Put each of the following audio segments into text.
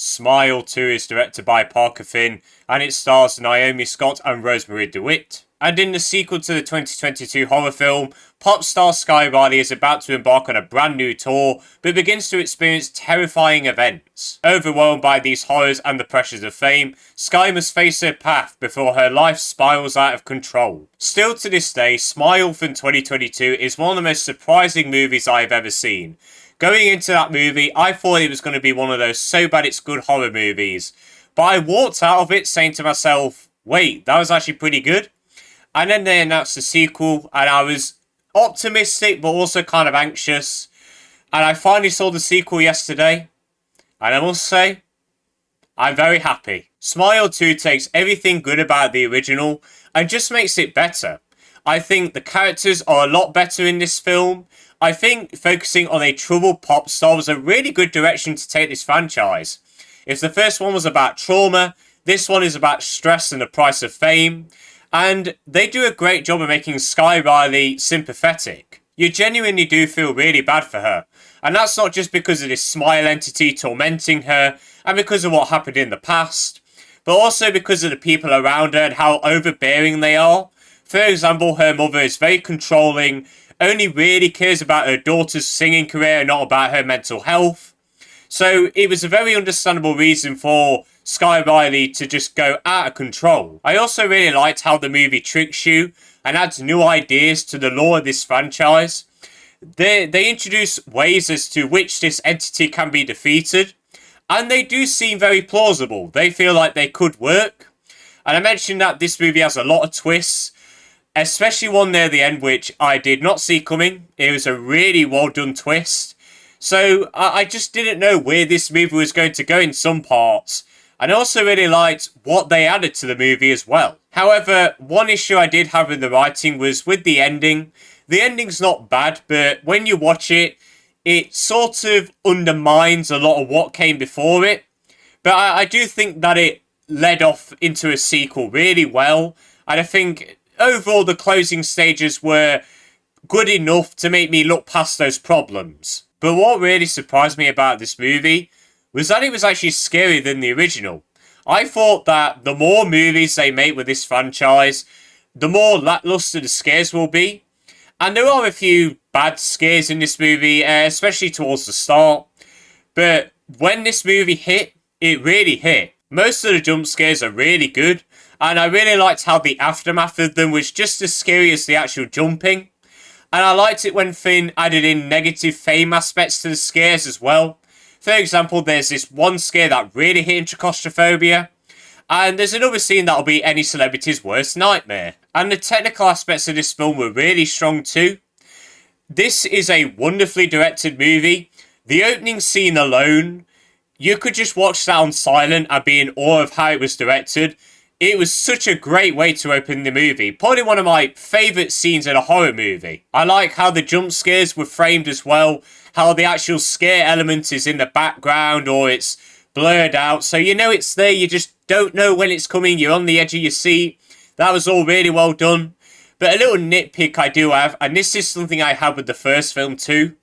Smile 2 is directed by Parker Finn, and it stars Naomi Scott and Rosemarie DeWitt. And in the sequel to the 2022 horror film, pop star Sky Riley is about to embark on a brand new tour, but begins to experience terrifying events. Overwhelmed by these horrors and the pressures of fame, Sky must face her path before her life spirals out of control. Still to this day, Smile from 2022 is one of the most surprising movies I have ever seen. Going into that movie, I thought it was going to be one of those so bad it's good horror movies. But I walked out of it saying to myself, wait, that was actually pretty good. And then they announced the sequel, and I was optimistic but also kind of anxious. And I finally saw the sequel yesterday, and I must say, I'm very happy. Smile 2 takes everything good about the original and just makes it better. I think the characters are a lot better in this film. I think focusing on a troubled pop star was a really good direction to take this franchise. If the first one was about trauma, this one is about stress and the price of fame. And they do a great job of making Sky Riley sympathetic. You genuinely do feel really bad for her. And that's not just because of this smile entity tormenting her and because of what happened in the past, but also because of the people around her and how overbearing they are. For example, her mother is very controlling, only really cares about her daughter's singing career and not about her mental health. So it was a very understandable reason for Sky Riley to just go out of control. I also really liked how the movie tricks you and adds new ideas to the lore of this franchise. They introduce ways as to which this entity can be defeated, and they do seem very plausible. They feel like they could work. And I mentioned that this movie has a lot of twists, especially one near the end which I did not see coming. It was a really well done twist. So I just didn't know where this movie was going to go in some parts. And I also really liked what they added to the movie as well. However, one issue I did have with the writing was with the ending. The ending's not bad, but when you watch it, it sort of undermines a lot of what came before it. But I do think that it led off into a sequel really well. And I think overall the closing stages were good enough to make me look past those problems. But what really surprised me about this movie was that it was actually scarier than the original. I thought that the more movies they make with this franchise, the more lackluster the scares will be. And there are a few bad scares in this movie, especially towards the start. But when this movie hit, it really hit. Most of the jump scares are really good. And I really liked how the aftermath of them was just as scary as the actual jumping. And I liked it when Finn added in negative fame aspects to the scares as well. For example, there's this one scare that really hit into claustrophobia. And there's another scene that'll be any celebrity's worst nightmare. And the technical aspects of this film were really strong too. This is a wonderfully directed movie. The opening scene alone, you could just watch that on silent and be in awe of how it was directed. It was such a great way to open the movie. Probably one of my favourite scenes in a horror movie. I like how the jump scares were framed as well. How the actual scare element is in the background or it's blurred out. So you know it's there, you just don't know when it's coming. You're on the edge of your seat. That was all really well done. But a little nitpick I do have, and this is something I had with the first film too.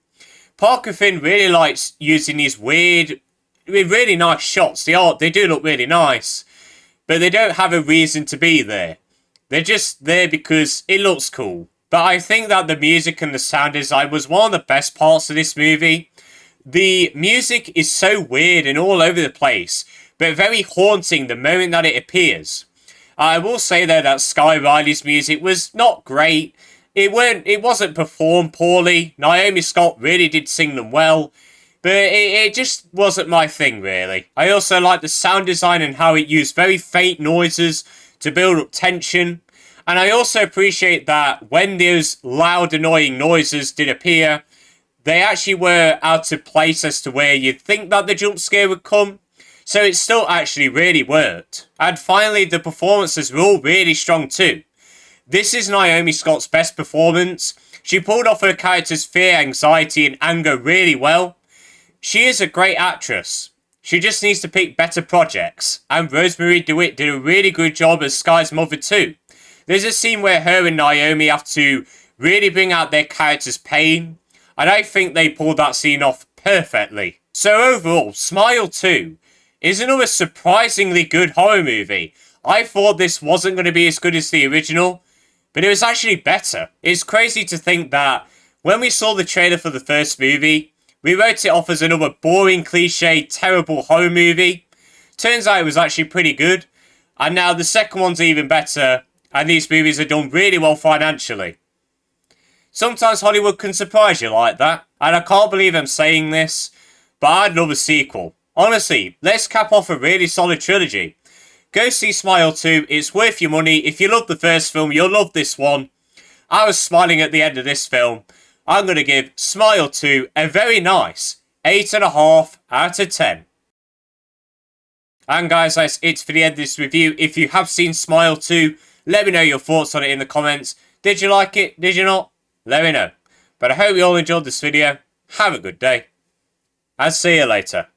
Parker Finn really likes using these weird, really nice shots. They do look really nice. But they don't have a reason to be there. They're just there because it looks cool. But I think that the music and the sound design was one of the best parts of this movie. The music is so weird and all over the place, but very haunting the moment that it appears. I will say though that Sky Riley's music was not great. It wasn't performed poorly. Naomi Scott really did sing them well. But it just wasn't my thing, really. I also like the sound design and how it used very faint noises to build up tension. And I also appreciate that when those loud, annoying noises did appear, they actually were out of place as to where you'd think that the jump scare would come. So it still actually really worked. And finally, the performances were all really strong too. This is Naomi Scott's best performance. She pulled off her character's fear, anxiety, and anger really well. She is a great actress. She just needs to pick better projects. And Rosemarie DeWitt did a really good job as Sky's mother too. There's a scene where her and Naomi have to really bring out their character's pain. And I think they pulled that scene off perfectly. So overall, Smile 2 is another surprisingly good horror movie. I thought this wasn't going to be as good as the original, but it was actually better. It's crazy to think that when we saw the trailer for the first movie, we wrote it off as another boring, cliche, terrible horror movie. Turns out it was actually pretty good, and now the second one's even better, and these movies are done really well financially. Sometimes Hollywood can surprise you like that, and I can't believe I'm saying this, but I'd love a sequel. Honestly, let's cap off a really solid trilogy. Go see Smile 2, it's worth your money. If you love the first film, you'll love this one. I was smiling at the end of this film. I'm going to give Smile 2 a very nice 8.5 out of 10. And guys, that's it for the end of this review. If you have seen Smile 2, let me know your thoughts on it in the comments. Did you like it? Did you not? Let me know. But I hope you all enjoyed this video. Have a good day. And see you later.